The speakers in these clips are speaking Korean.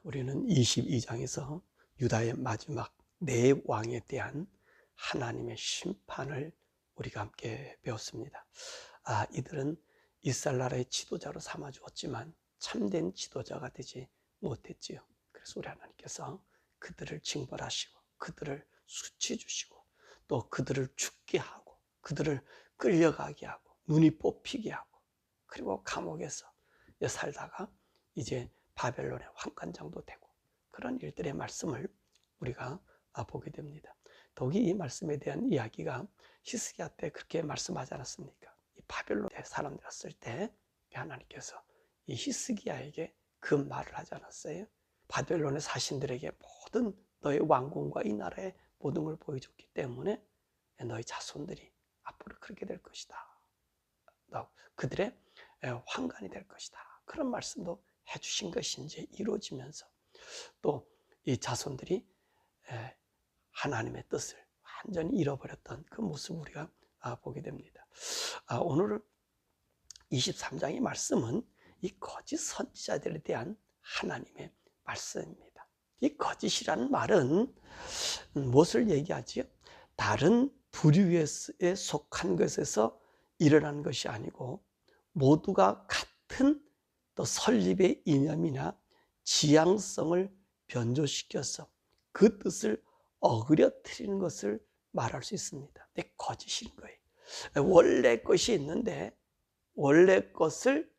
우리는 22장에서 유다의 마지막 네 왕에 대한 하나님의 심판을 우리가 함께 배웠습니다. 이들은 이스라엘 나라의 지도자로 삼아 주었지만 참된 지도자가 되지 못했지요. 그래서 우리 하나님께서 그들을 징벌하시고 그들을 수치 주시고 또 그들을 죽게 하고 그들을 끌려가게 하고 눈이 뽑히게 하고 그리고 감옥에서 살다가 이제 바벨론의 환관장도 되고 그런 일들의 말씀을 우리가 보게 됩니다. 더욱이 이 말씀에 대한 이야기가 히스기야 때 그렇게 말씀하지 않았습니까? 이 바벨론에 사람들이 왔을 때 하나님께서 이 히스기야에게 그 말을 하지 않았어요? 바벨론의 사신들에게 모든 너의 왕궁과 이 나라의 모든 걸 보여줬기 때문에 너희 자손들이 앞으로 그렇게 될 것이다. 그들의 환관이 될 것이다. 그런 말씀도 해주신 것이 이제 이루어지면서 또 이 자손들이 하나님의 뜻을 완전히 잃어버렸던 그 모습을 우리가 보게 됩니다. 오늘 23장의 말씀은 이 거짓 선지자들에 대한 하나님의 말씀입니다. 이 거짓이라는 말은 무엇을 얘기하지요? 다른 부류에 속한 것에서 일어난 것이 아니고 모두가 같은 또 설립의 이념이나 지향성을 변조시켜서 그 뜻을 어그려뜨리는 것을 말할 수 있습니다. 근데 거짓인 거예요. 원래 것이 있는데 원래 것을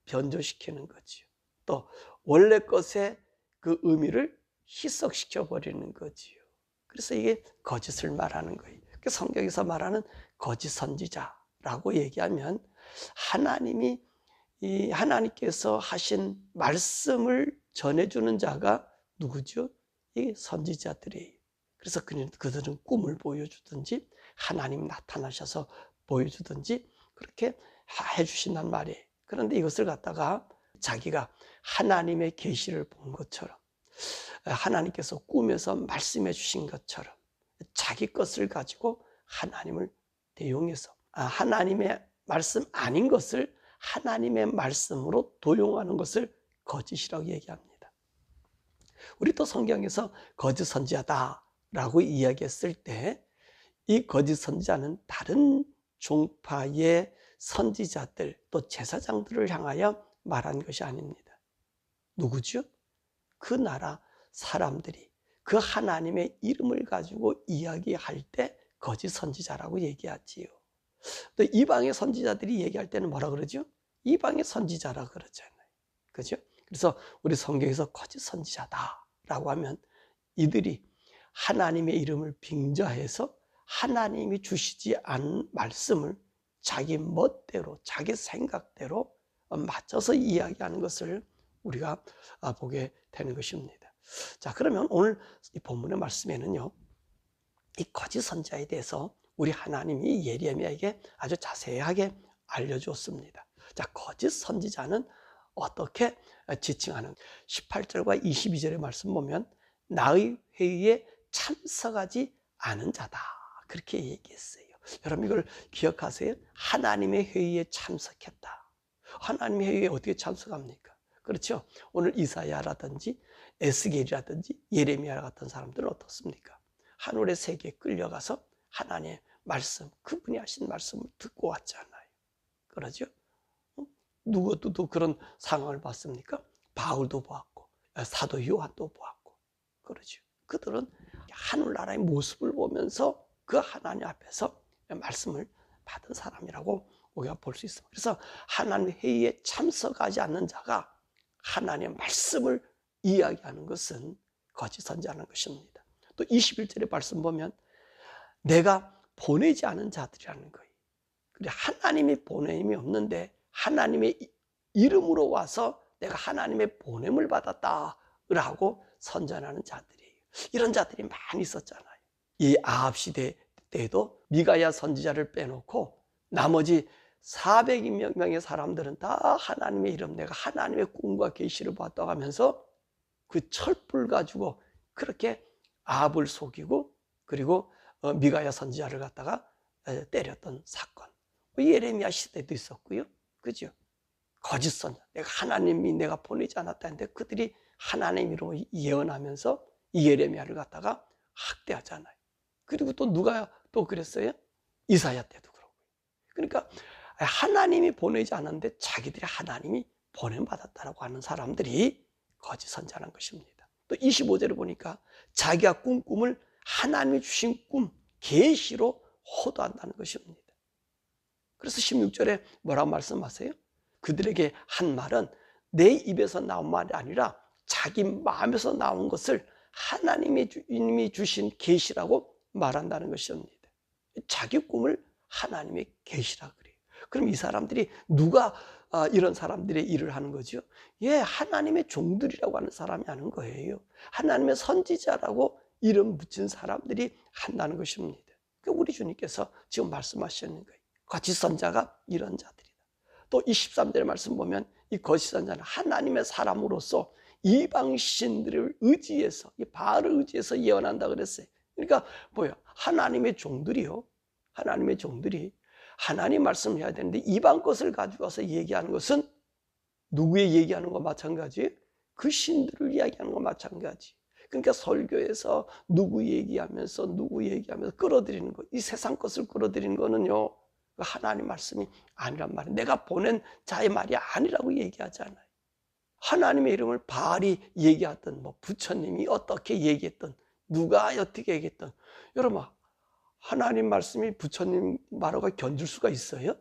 변조시키는 거지요. 또 원래 것의 그 의미를 희석시켜 버리는 거지요. 그래서 이게 거짓을 말하는 거예요. 성경에서 말하는 거짓 선지자라고 얘기하면 하나님께서 하신 말씀을 전해주는 자가 누구죠? 이 선지자들이에요. 그래서 그들은 꿈을 보여주든지 하나님이 나타나셔서 보여주든지 그렇게 해주신단 말이에요. 그런데 이것을 갖다가 자기가 하나님의 계시를 본 것처럼 하나님께서 꿈에서 말씀해 주신 것처럼 자기 것을 가지고 하나님을 대용해서 하나님의 말씀 아닌 것을 하나님의 말씀으로 도용하는 것을 거짓이라고 얘기합니다. 우리 또 성경에서 거짓 선지자다라고 이야기했을 때 이 거짓 선지자는 다른 종파의 선지자들 또 제사장들을 향하여 말한 것이 아닙니다. 누구죠? 그 나라 사람들이 그 하나님의 이름을 가지고 이야기할 때 거짓 선지자라고 얘기하지요. 또 이방의 선지자들이 얘기할 때는 뭐라 그러죠? 이방의 선지자라 그러잖아요. 그죠? 그래서 우리 성경에서 거짓 선지자다라고 하면 이들이 하나님의 이름을 빙자해서 하나님이 주시지 않은 말씀을 자기 멋대로 자기 생각대로 맞춰서 이야기하는 것을 우리가 보게 되는 것입니다. 자, 그러면 오늘 이 본문의 말씀에는요, 이 거짓 선지자에 대해서 우리 하나님이 예레미야에게 아주 자세하게 알려주었습니다. 자, 거짓 선지자는 어떻게 지칭하는 18절과 22절의 말씀 보면 나의 회의에 참석하지 않은 자다 그렇게 얘기했어요. 여러분 이걸 기억하세요? 하나님의 회의에 참석했다. 하나님의 회의에 어떻게 참석합니까? 그렇죠? 오늘 이사야라든지 에스겔이라든지 예레미야 같은 사람들은 어떻습니까? 하늘의 세계에 끌려가서 하나님의 말씀, 그분이 하신 말씀을 듣고 왔잖아요. 그러죠? 누구도 그런 상황을 봤습니까? 바울도 보았고 사도 요한도 보았고 그러죠. 그들은 하늘나라의 모습을 보면서 그 하나님 앞에서 말씀을 받은 사람이라고 우리가 볼 수 있습니다. 그래서 하나님 회의에 참석하지 않는 자가 하나님의 말씀을 이야기하는 것은 거짓 선지자라는 것입니다. 또 21절의 말씀 보면 내가 보내지 않은 자들이라는 거예요. 하나님이 보냄이 없는데 하나님의 이름으로 와서 내가 하나님의 보냄을 받았다라고 선전하는 자들이에요. 이런 자들이 많이 있었잖아요. 이 아합 시대 때에도 미가야 선지자를 빼놓고 나머지 400명의 사람들은 다 하나님의 이름, 내가 하나님의 꿈과 계시를 봤다고 하면서 그 철불 가지고 그렇게 아합을 속이고 그리고 미가야 선지자를 갖다가 때렸던 사건. 예레미야 시대도 있었고요. 그죠? 거짓 선자, 내가 하나님이 내가 보내지 않았다 했는데 그들이 하나님 이름으로 예언하면서 예레미야를 갖다가 학대하잖아요. 그리고 또 누가 또 그랬어요? 이사야 때도 그러고. 그러니까 하나님이 보내지 않았는데 자기들이 하나님이 보냄받았다라고 하는 사람들이 거짓 선자라는 것입니다. 또 25절을 보니까 자기가 꾼 꿈을 하나님이 주신 꿈, 계시로 호도한다는 것입니다. 그래서 16절에 뭐라고 말씀하세요? 그들에게 한 말은 내 입에서 나온 말이 아니라 자기 마음에서 나온 것을 하나님이 이미 주신 계시라고 말한다는 것입니다. 자기 꿈을 하나님의 계시라 그래요. 그럼 이 사람들이 누가 이런 사람들의 일을 하는 거죠? 예, 하나님의 종들이라고 하는 사람이 하는 거예요. 하나님의 선지자라고 이름 붙인 사람들이 한다는 것입니다. 우리 주님께서 지금 말씀하시는 거예요. 거짓 선자가 이런 자들이다. 또 23절의 말씀 보면 이 거짓 선자는 하나님의 사람으로서 이방 신들을 의지해서, 이 바알을 의지해서 예언한다 그랬어요. 그러니까 뭐야? 하나님의 종들이요. 하나님의 종들이 하나님 말씀을 해야 되는데 이방 것을 가지고 와서 얘기하는 것은 누구의 얘기하는 것과 마찬가지예요? 그 신들을 이야기하는 것과 마찬가지. 그러니까 설교에서 누구 얘기하면서 끌어들이는 것, 이 세상 것을 끌어들이는 거는요, 하나님 말씀이 아니란 말이에요. 내가 보낸 자의 말이 아니라고 얘기하잖아요. 하나님의 이름을 바알이 얘기하던, 부처님이 어떻게 얘기했던, 누가 어떻게 얘기했던, 여러분, 하나님 말씀이 부처님 말하고 견줄 수가 있어요?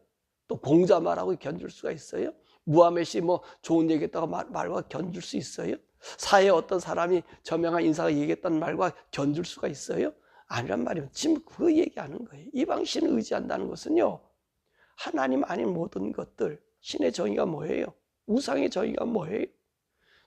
또 공자 말하고 견줄 수가 있어요? 무하멧이 좋은 얘기했다고 말과 견줄 수 있어요? 사회에 어떤 사람이 저명한 인사가 얘기했던 말과 견줄 수가 있어요? 아니란 말이에요. 지금 그 얘기하는 거예요. 이방신을 의지한다는 것은요, 하나님 아닌 모든 것들, 신의 정의가 뭐예요? 우상의 정의가 뭐예요?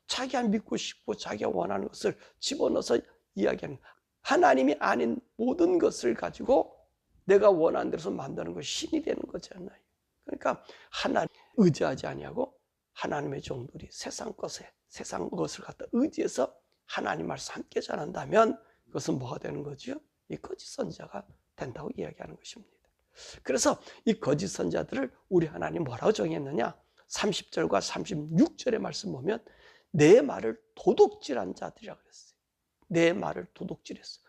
자기가 믿고 싶고 자기가 원하는 것을 집어넣어서 이야기하는 거예요. 하나님이 아닌 모든 것을 가지고 내가 원하는 대로 만드는 것이 신이 되는 거잖아요. 그러니까 하나님 의지하지 아니하고 하나님의 종들이 세상 것을 갖다 의지해서 하나님 말씀 함께 전한다면 그것은 뭐가 되는 거죠? 이 거짓 선자가 된다고 이야기하는 것입니다. 그래서 이 거짓 선자들을 우리 하나님 뭐라고 정했느냐? 30절과 36절의 말씀 보면 내 말을 도둑질한 자들이라 그랬어요. 내 말을 도둑질했어.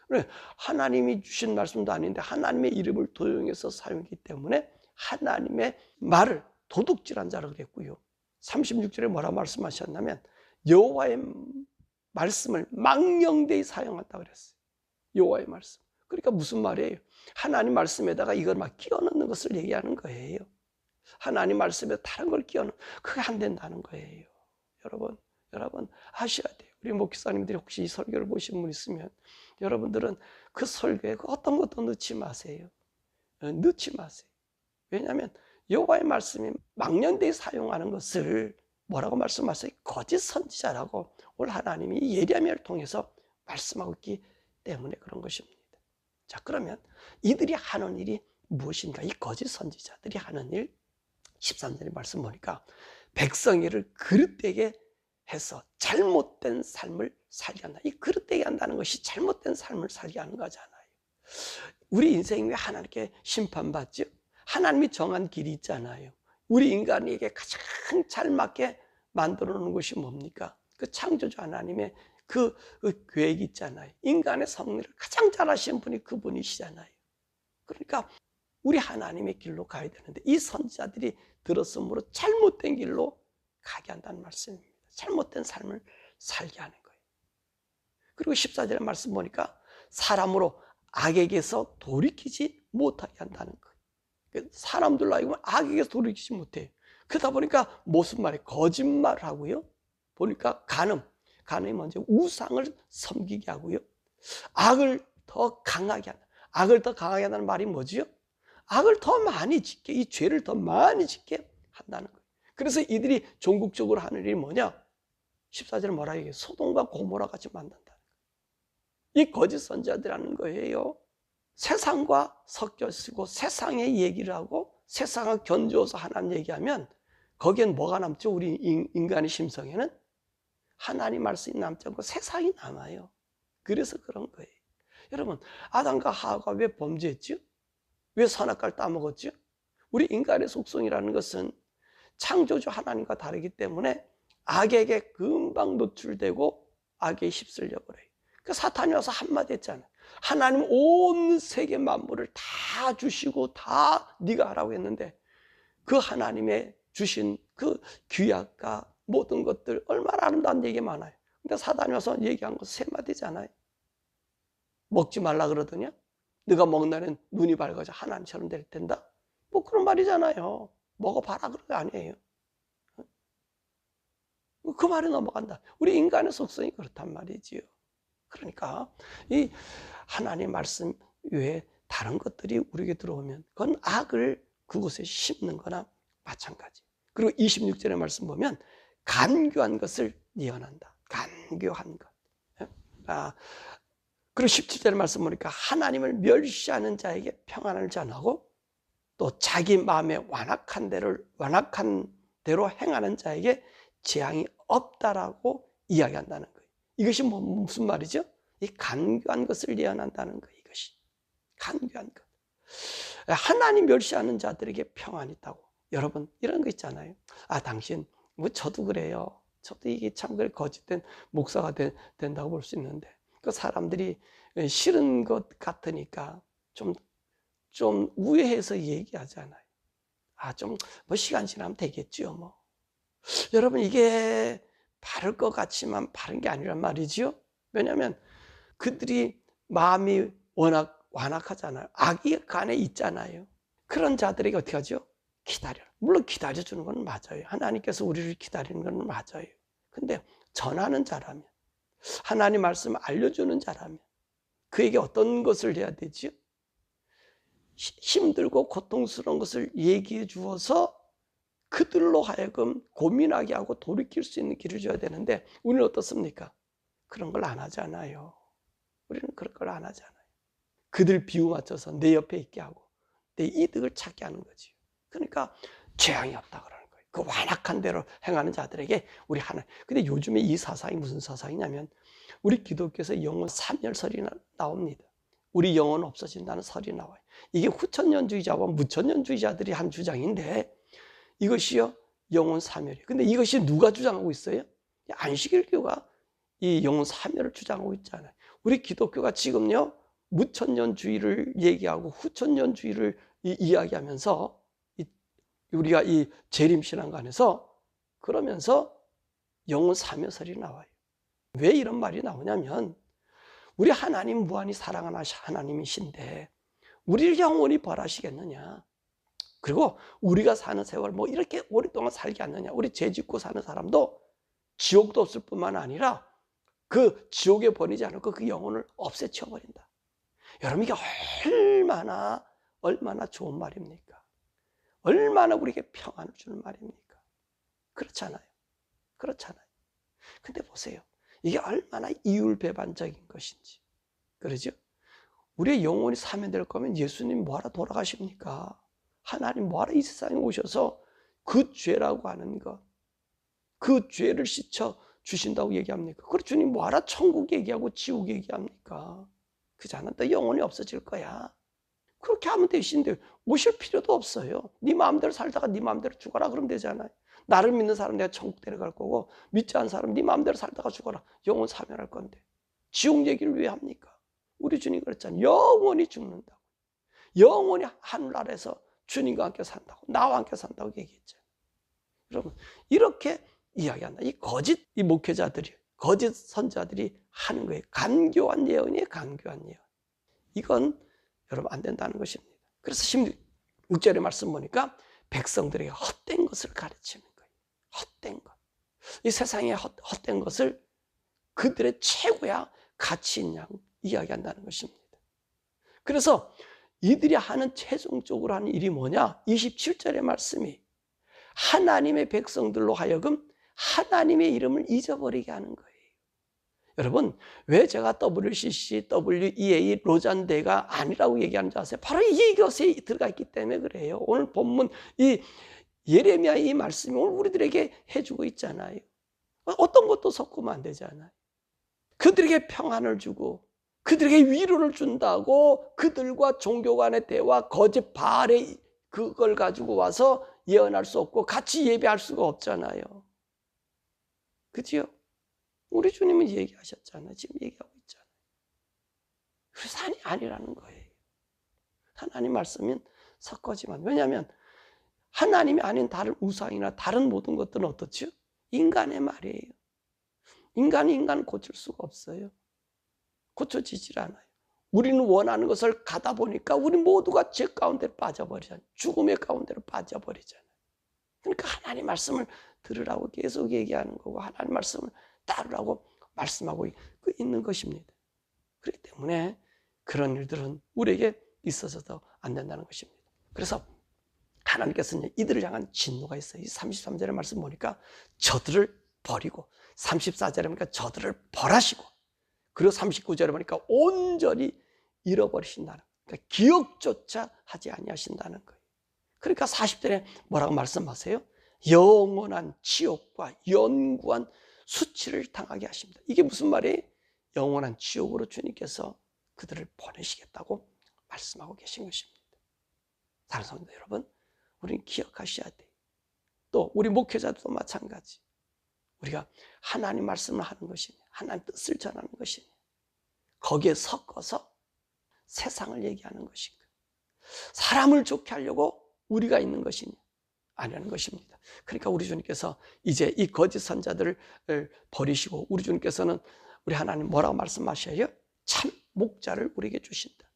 하나님이 주신 말씀도 아닌데 하나님의 이름을 도용해서 사용했기 때문에 하나님의 말을 도둑질한 자라고 그랬고요. 36절에 뭐라 말씀하셨냐면 여호와의 말씀을 망령되이 사용한다고 그랬어요. 여호와의 말씀. 그러니까 무슨 말이에요? 하나님 말씀에다가 이걸 막 끼워 넣는 것을 얘기하는 거예요. 하나님 말씀에 다른 걸 끼워 넣는, 그게 안 된다는 거예요. 여러분 아셔야 돼요. 우리 목사님들이 혹시 이 설교를 보신 분 있으면 여러분들은 그 설교에 어떤 것도 넣지 마세요. 넣지 마세요. 왜냐하면 여호와의 말씀이 망령되이 사용하는 것을 뭐라고 말씀하세요? 거짓 선지자라고 오늘 하나님이 예레미야를 통해서 말씀하고 있기 때문에 그런 것입니다. 자, 그러면 이들이 하는 일이 무엇인가? 이 거짓 선지자들이 하는 일, 13절의 말씀 보니까 백성이를 그릇되게 해서 잘못된 삶을 살게 한다. 이 그릇되게 한다는 것이 잘못된 삶을 살게 하는 거잖아요. 우리 인생이 왜 하나님께 심판받죠? 하나님이 정한 길이 있잖아요. 우리 인간에게 가장 잘 맞게 만들어 놓은 것이 뭡니까? 그 창조주 하나님의 그 계획이 있잖아요. 인간의 섭리를 가장 잘 하시는 분이 그분이시잖아요. 그러니까 우리 하나님의 길로 가야 되는데 이 선지자들이 들었으므로 잘못된 길로 가게 한다는 말씀입니다. 잘못된 삶을 살게 하는 거예요. 그리고 14절의 말씀 보니까 사람으로 악에게서 돌이키지 못하게 한다는 거예요. 사람들로 하여금 악에게서 돌이키지 못해요. 그러다 보니까 무슨 말이에요? 거짓말을 하고요. 보니까 간음이 먼저 우상을 섬기게 하고요. 악을 더 강하게 한다. 악을 더 강하게 한다는 말이 뭐지요? 악을 더 많이 짓게, 이 죄를 더 많이 짓게 한다는 거예요. 그래서 이들이 전국적으로 하는 일이 뭐냐? 14절에 뭐라 얘기해요? 소돔과 고모라 같이 만든다는 거예요. 이 거짓 선지자들이라는 거예요. 세상과 섞여 쓰고 세상의 얘기를 하고 세상을 견주어서 하나님 얘기하면 거기엔 뭐가 남죠? 우리 인간의 심성에는 하나님 말씀이 남지 않고 세상이 남아요. 그래서 그런 거예요. 여러분, 아담과 하와가 왜 범죄했죠? 왜 선악과를 따먹었죠? 우리 인간의 속성이라는 것은 창조주 하나님과 다르기 때문에 악에게 금방 노출되고 악에 휩쓸려 버려요. 그 사탄이 와서 한마디 했잖아요. 하나님 온 세계 만물을 다 주시고 다 네가 하라고 했는데 그 하나님의 주신 그 귀약과 모든 것들 얼마나 아름다운 얘기 많아요. 근데 사탄이 와서 얘기한 거 세 마디잖아요. 먹지 말라 그러더냐? 네가 먹는 날엔 눈이 밝아져 하나님처럼 될 텐다. 뭐 그런 말이잖아요. 먹어봐라 그런 거 아니에요. 그 말이 넘어간다. 우리 인간의 속성이 그렇단 말이지요. 그러니까 이 하나님 말씀 외에 다른 것들이 우리에게 들어오면 그건 악을 그곳에 심는 거나 마찬가지. 그리고 26절의 말씀 보면 간교한 것을 예언한다. 간교한 것. 그리고 17절의 말씀 보니까 하나님을 멸시하는 자에게 평안을 전하고 또 자기 마음에 완악한 대로 행하는 자에게 재앙이 없다라고 이야기한다는 거예요. 이것이 무슨 말이죠? 이 간교한 것을 예언한다는 거예요. 이것이 간교한 것. 하나님 멸시하는 자들에게 평안이 있다고. 여러분 이런 거 있잖아요. 당신 뭐 저도 그래요. 저도 이게 참 거짓된 목사가 된다고 볼 수 있는데 그 사람들이 싫은 것 같으니까 좀 우회해서 얘기하잖아요. 좀 뭐 시간 지나면 되겠지요 뭐. 여러분 이게 바를 것 같지만 바른 게 아니란 말이지요. 왜냐하면 그들이 마음이 워낙 완악하잖아요. 악이 그 안에 있잖아요. 그런 자들에게 어떻게 하죠? 기다려. 물론 기다려주는 건 맞아요. 하나님께서 우리를 기다리는 건 맞아요. 근데 전하는 자라면, 하나님 말씀을 알려주는 자라면 그에게 어떤 것을 해야 되지요? 힘들고 고통스러운 것을 얘기해 주어서 그들로 하여금 고민하게 하고 돌이킬 수 있는 길을 줘야 되는데 우리는 어떻습니까? 그런 걸 안 하잖아요. 우리는 그런 걸 안 하잖아요. 그들 비유 맞춰서 내 옆에 있게 하고 내 이득을 찾게 하는 거지. 그러니까 재앙이 없다 그러는 거예요. 그 완악한 대로 행하는 자들에게 우리 하나. 근데 요즘에 이 사상이 무슨 사상이냐면 우리 기독교에서 영혼 사멸설이 나옵니다. 우리 영혼 없어진다는 설이 나와요. 이게 후천년주의자와 무천년주의자들이 한 주장인데 이것이요 영혼 사멸이에요. 근데 이것이 누가 주장하고 있어요? 안식일교가 이 영혼 사멸을 주장하고 있잖아요. 우리 기독교가 지금요 무천년주의를 얘기하고 후천년주의를 이야기하면서 우리가 이 재림신앙관에서 그러면서 영혼 사멸설이 나와요. 왜 이런 말이 나오냐면 우리 하나님 무한히 사랑하는 하나님이신데 우리를 영원히 벌하시겠느냐. 그리고 우리가 사는 세월 뭐 이렇게 오랫동안 살지 않느냐. 우리 죄 짓고 사는 사람도 지옥도 없을 뿐만 아니라 그 지옥에 버리지 않고 그 영혼을 없애쳐버린다. 여러분 이게 얼마나 좋은 말입니까? 얼마나 우리에게 평안을 주는 말입니까? 그렇잖아요. 근데 보세요. 이게 얼마나 이율배반적인 것인지. 그러죠? 우리의 영혼이 사면될 거면 예수님 뭐하러 돌아가십니까? 하나님 뭐하러 이 세상에 오셔서 그 죄라고 하는 것, 그 죄를 씻어 주신다고 얘기합니까? 그럼 주님 뭐하러 천국 얘기하고 지옥 얘기합니까? 그잖아. 너 영혼이 없어질 거야. 그렇게 하면 되신데 오실 필요도 없어요. 네 마음대로 살다가 네 마음대로 죽어라 그러면 되잖아요. 나를 믿는 사람 내가 천국 데려갈 거고 믿지 않는 사람 네 마음대로 살다가 죽어라. 영혼 사멸할 건데 지옥 얘기를 왜 합니까? 우리 주님 그랬잖아요. 영원히 죽는다고. 영원히 하늘나라에서 주님과 함께 산다고. 나와 함께 산다고 얘기했잖아요. 여러분 이렇게 이야기한다. 이 거짓 이 목회자들이 거짓 선자들이 하는 거예요. 간교한 예언이에요. 간교한 예언. 이건 여러분 안 된다는 것입니다. 그래서 16절의 말씀 보니까 백성들에게 헛된 것을 가르치는 거예요. 헛된 것. 이 세상에 헛된 것을 그들의 최고야 가치 있냐 이야기한다는 것입니다. 그래서 이들이 하는 최종적으로 하는 일이 뭐냐? 27절의 말씀이 하나님의 백성들로 하여금 하나님의 이름을 잊어버리게 하는 거예요. 여러분 왜 제가 WCC, WEA, 로잔대가 아니라고 얘기하는지 아세요? 바로 이것에 들어가 있기 때문에 그래요. 오늘 본문 이 예레미야 이 말씀이 오늘 우리들에게 해주고 있잖아요. 어떤 것도 섞으면 안 되잖아요. 그들에게 평안을 주고 그들에게 위로를 준다고 그들과 종교 간의 대화, 거짓 바알의 그걸 가지고 와서 예언할 수 없고 같이 예배할 수가 없잖아요. 그죠? 우리 주님은 얘기하셨잖아요. 지금 얘기하고 있잖아요. 그 산이 아니라는 거예요. 하나님 말씀은 섞어지만, 왜냐하면 하나님이 아닌 다른 우상이나 다른 모든 것들은 어떻죠? 인간의 말이에요. 인간이 인간을 고칠 수가 없어요. 고쳐지질 않아요. 우리는 원하는 것을 가다 보니까 우리 모두가 죄 가운데로 빠져버리잖아요. 죽음의 가운데로 빠져버리잖아요. 그러니까 하나님 말씀을 들으라고 계속 얘기하는 거고, 하나님 말씀을 따르라고 말씀하고 있는 것입니다. 그렇기 때문에 그런 일들은 우리에게 있어서도 안 된다는 것입니다. 그래서 하나님께서는 이들을 향한 진노가 있어요. 33절의 말씀 보니까 저들을 버리고, 34절에 보니까 저들을 벌하시고, 그리고 39절에 보니까 온전히 잃어버리신다는, 그러니까 기억조차 하지 아니하신다는 거예요. 그러니까 40절에 뭐라고 말씀하세요? 영원한 지옥과 연구한 수치를 당하게 하십니다. 이게 무슨 말이에요? 영원한 지옥으로 주님께서 그들을 보내시겠다고 말씀하고 계신 것입니다. 사랑하는 성도 여러분, 우리는 기억하셔야 돼요. 또 우리 목회자도 마찬가지. 우리가 하나님 말씀을 하는 것이냐, 하나님 뜻을 전하는 것이냐, 거기에 섞어서 세상을 얘기하는 것인가, 사람을 좋게 하려고 우리가 있는 것이냐, 아니라는 것입니다. 그러니까 우리 주님께서 이제 이 거짓 선자들을 버리시고, 우리 주님께서는 우리 하나님 뭐라고 말씀하셔요? 참 목자를 우리에게 주신다.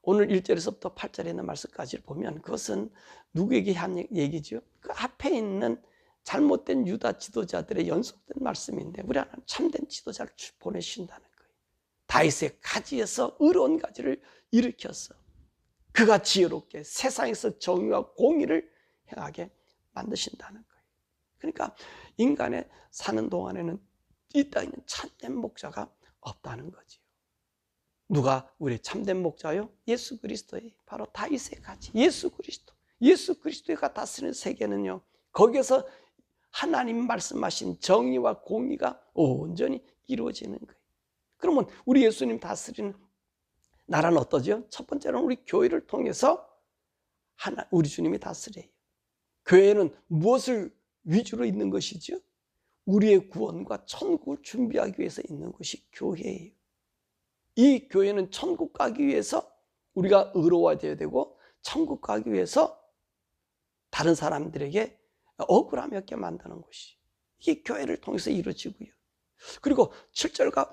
오늘 1절에서부터 8절에 있는 말씀까지를 보면 그것은 누구에게 한 얘기죠? 그 앞에 있는 잘못된 유다 지도자들의 연속된 말씀인데, 우리 하나님 참된 지도자를 보내신다는 거예요. 다윗의 가지에서 의로운 가지를 일으켰어. 그가 지혜롭게 세상에서 정의와 공의를 행하게 만드신다는 거예요. 그러니까 인간의 사는 동안에는 이 땅에는 참된 목자가 없다는 거지요. 누가 우리 참된 목자요? 예수 그리스도예요. 바로 다윗의 가지 예수 그리스도. 예수 그리스도가 다스리는 세계는요, 거기에서 하나님 말씀하신 정의와 공의가 온전히 이루어지는 거예요. 그러면 우리 예수님 다스리는 나라는 어떠죠? 첫 번째로는 우리 교회를 통해서 우리 주님이 다스려요. 교회는 무엇을 위주로 있는 것이죠? 우리의 구원과 천국을 준비하기 위해서 있는 것이 교회예요. 이 교회는 천국 가기 위해서 우리가 의로워져야 되고, 천국 가기 위해서 다른 사람들에게 억울함이 없게 만드는 것이, 이게 교회를 통해서 이루어지고요. 그리고 7절과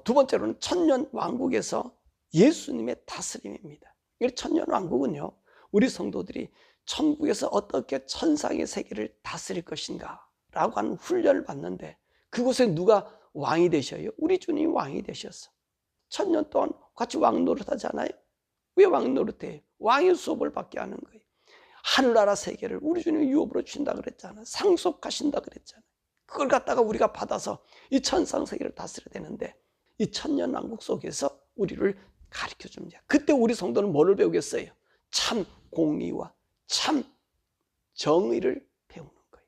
두 번째로는 천년 왕국에서 예수님의 다스림입니다. 이 천년 왕국은요, 우리 성도들이 천국에서 어떻게 천상의 세계를 다스릴 것인가 라고 하는 훈련을 받는데, 그곳에 누가 왕이 되셔요? 우리 주님이 왕이 되셨어. 1000년 동안 같이 왕 노릇하잖아요. 왜 왕 노릇해요? 왕의 수업을 받게 하는 거예요. 하늘나라 세계를 우리 주님이 유업으로 주신다 그랬잖아요. 상속하신다 그랬잖아요. 그걸 갖다가 우리가 받아서 이 천상 세계를 다스려야 되는데, 이 천년 왕국 속에서 우리를 가르쳐 줍니다. 그때 우리 성도는 뭐를 배우겠어요? 참 공의와 참 정의를 배우는 거예요.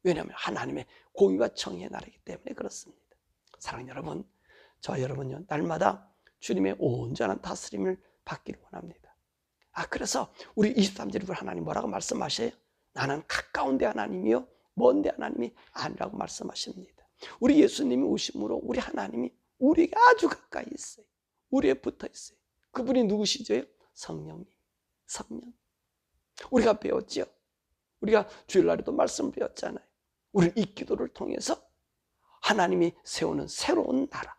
왜냐하면 하나님의 공의와 정의의 나라이기 때문에 그렇습니다. 사랑하는 여러분, 저와 여러분요, 날마다 주님의 온전한 다스림을 받기를 원합니다. 그래서 우리 23절에 하나님 뭐라고 말씀하셔요? 나는 가까운 데 하나님이요 먼 데 하나님이 아니라고 말씀하십니다. 우리 예수님이 오심으로 우리 하나님이 우리에게 아주 가까이 있어요. 우리에 붙어 있어요. 그분이 누구시죠? 성령님. 성령. 우리가 배웠죠. 우리가 주일날에도 말씀 배웠잖아요. 우리 이 기도를 통해서 하나님이 세우는 새로운 나라,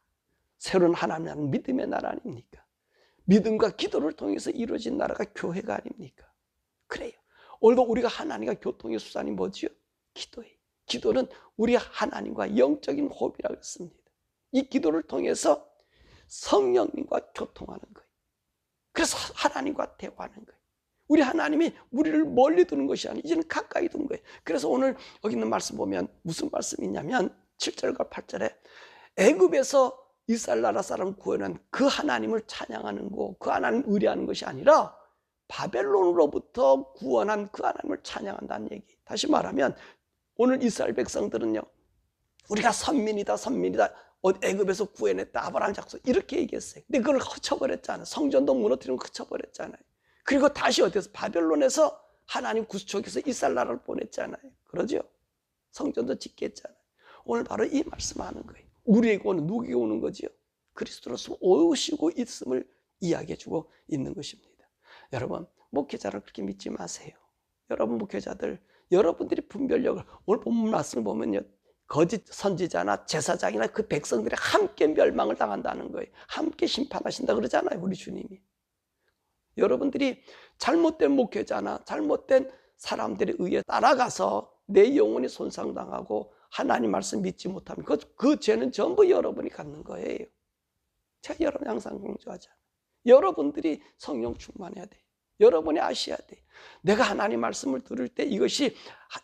새로운 하나님의 믿음의 나라 아닙니까? 믿음과 기도를 통해서 이루어진 나라가 교회가 아닙니까? 그래요. 오늘도 우리가 하나님과 교통의 수단이 뭐지요? 기도예요. 기도는 우리 하나님과 영적인 호흡이라고 했습니다. 이 기도를 통해서 성령님과 교통하는 거예요. 그래서 하나님과 대화하는 거예요. 우리 하나님이 우리를 멀리 두는 것이 아니라 이제는 가까이 두는 거예요. 그래서 오늘 여기 있는 말씀 보면 무슨 말씀이 있냐면 7절과 8절에 애굽에서 이스라엘 나라 사람 구원한 그 하나님을 찬양하는 거, 그 하나님 의뢰하는 것이 아니라 바벨론으로부터 구원한 그 하나님을 찬양한다는 얘기. 다시 말하면 오늘 이스라엘 백성들은요, 우리가 선민이다 선민이다, 애굽에서 구해냈다, 아브라함 작소 이렇게 얘기했어요. 근데 그걸 흩쳐버렸잖아요. 성전도 무너뜨리고 흩쳐버렸잖아요. 그리고 다시 어디서 바벨론에서 하나님 구속해서 이스라엘 나라를 보냈잖아요. 그러죠? 성전도 짓게 했잖아요. 오늘 바로 이 말씀하는 거예요. 우리에게 오는, 누구에게 오는 거지요? 그리스도로서 오시고 있음을 이야기해주고 있는 것입니다. 여러분, 목회자를 그렇게 믿지 마세요. 여러분 목회자들, 여러분들이 분별력을, 오늘 본문 말씀을 보면요, 거짓 선지자나 제사장이나 그 백성들이 함께 멸망을 당한다는 거예요. 함께 심판하신다 그러잖아요, 우리 주님이. 여러분들이 잘못된 목회자나 잘못된 사람들에 의해 따라가서 내 영혼이 손상당하고 하나님 말씀 믿지 못하면 그 죄는 전부 여러분이 갖는 거예요. 제가 여러분 항상 강조하잖아요. 여러분들이 성령 충만해야 돼요. 여러분이 아셔야 돼요. 내가 하나님 말씀을 들을 때 이것이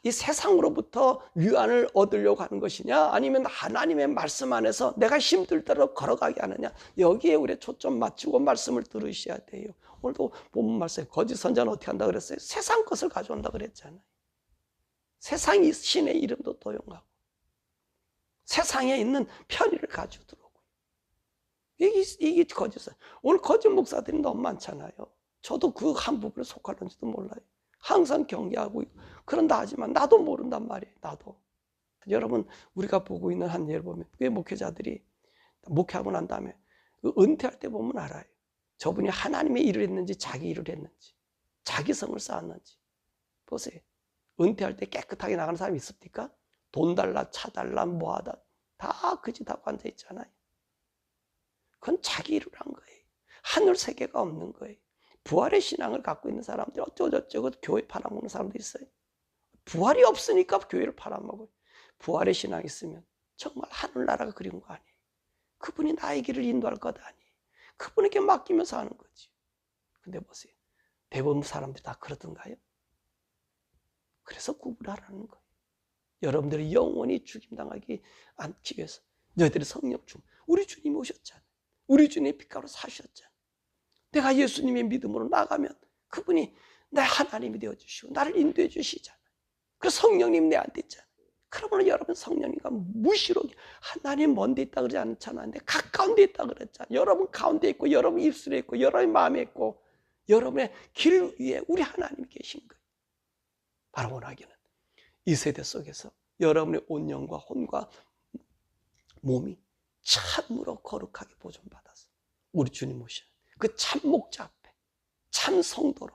이 세상으로부터 위안을 얻으려고 하는 것이냐, 아니면 하나님의 말씀 안에서 내가 힘들 대로 걸어가게 하느냐, 여기에 우리 초점 맞추고 말씀을 들으셔야 돼요. 오늘도 본문 말씀에 거짓 선자는 어떻게 한다 그랬어요? 세상 것을 가져온다 그랬잖아요. 세상이 신의 이름도 도용하고 세상에 있는 편의를 가지고 들어오고, 이게 거짓이에요. 오늘 거짓 목사들이 너무 많잖아요. 저도 그 한 부분에 속하는지도 몰라요. 항상 경계하고 있고 그런다 하지만 나도 모른단 말이에요. 나도. 여러분, 우리가 보고 있는 한 예를 보면 왜 목회자들이 목회하고 난 다음에 은퇴할 때 보면 알아요. 저분이 하나님의 일을 했는지 자기 일을 했는지, 자기 성을 쌓았는지. 보세요. 은퇴할 때 깨끗하게 나가는 사람이 있습니까? 돈 달라, 차 달라, 뭐 하다 다 그 짓 하고 앉아 있잖아요. 그건 자기 일을 한 거예요. 하늘 세계가 없는 거예요. 부활의 신앙을 갖고 있는 사람들이 어쩌고저쩌고 교회 팔아먹는 사람도 있어요. 부활이 없으니까 교회를 팔아먹어요. 부활의 신앙이 있으면 정말 하늘나라가 그리운 거 아니에요. 그분이 나의 길을 인도할 것 아니에요. 그분에게 맡기면서 하는 거지. 근데 보세요. 대부분 사람들이 다 그러던가요? 그래서 구분하라는 거예요. 여러분들의 영혼이 죽임당하지 않기 위해서 너희들의 성령 충만. 우리 주님이 오셨잖아요. 우리 주님이 빛가루 사셨잖아요. 내가 예수님의 믿음으로 나가면 그분이 내 하나님이 되어주시고 나를 인도해 주시잖아요. 그래서 성령님 내한테 있잖아요. 그러면 여러분 성령님과 무시로 하나님 먼 데 있다 그러지 않잖아요. 근데 가까운 데 있다 그랬잖아요. 여러분 가운데 있고 여러분 입술에 있고 여러분 마음에 있고 여러분의 길 위에 우리 하나님이 계신 거예요. 바로 원하기는 이 세대 속에서 여러분의 온영과 혼과 몸이 참으로 거룩하게 보존받아서 우리 주님 오셔 그 참 목자 앞에 참 성도로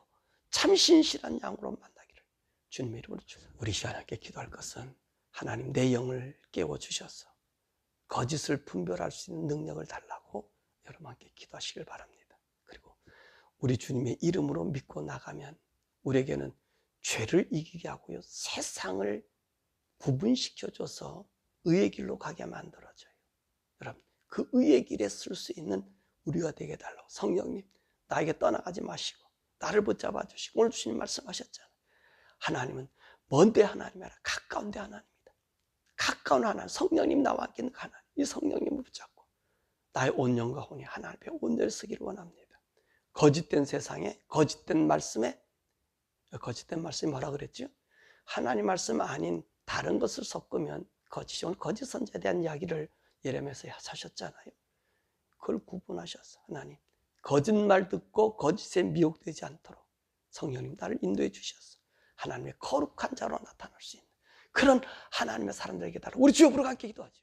참 신실한 양으로 만나기를 주님의 이름으로 축원합니다. 우리 시간하게 기도할 것은 하나님 내 영을 깨워주셔서 거짓을 분별할 수 있는 능력을 달라고 여러분 함께 기도하시길 바랍니다. 그리고 우리 주님의 이름으로 믿고 나가면 우리에게는 죄를 이기게 하고요, 세상을 구분시켜줘서 의의 길로 가게 만들어줘요. 여러분, 그 의의 길에 쓸 수 있는 우리가 되게 달라고. 성령님, 나에게 떠나가지 마시고 나를 붙잡아 주시고, 오늘 주님 말씀하셨잖아요. 하나님은 먼데 하나님이 아니라 가까운 데 하나님이다. 가까운 하나님, 성령님 나와 함께 있는 하나님, 이 성령님을 붙잡고 나의 온 영과 혼이 하나님 앞에 온전히 서기를 원합니다. 거짓된 세상에, 거짓된 말씀에, 거짓된 말씀이 뭐라 그랬죠? 하나님 말씀 아닌 다른 것을 섞으면 거짓이, 오늘 거짓 선지자에 대한 이야기를 예레미야에서 하셨잖아요. 그걸 구분하셔서 하나님 거짓말 듣고 거짓에 미혹되지 않도록 성령님 나를 인도해 주셔서 하나님의 거룩한 자로 나타날 수 있는 그런 하나님의 사람들에게 달라 우리 주 옆으로 함께 기도하죠.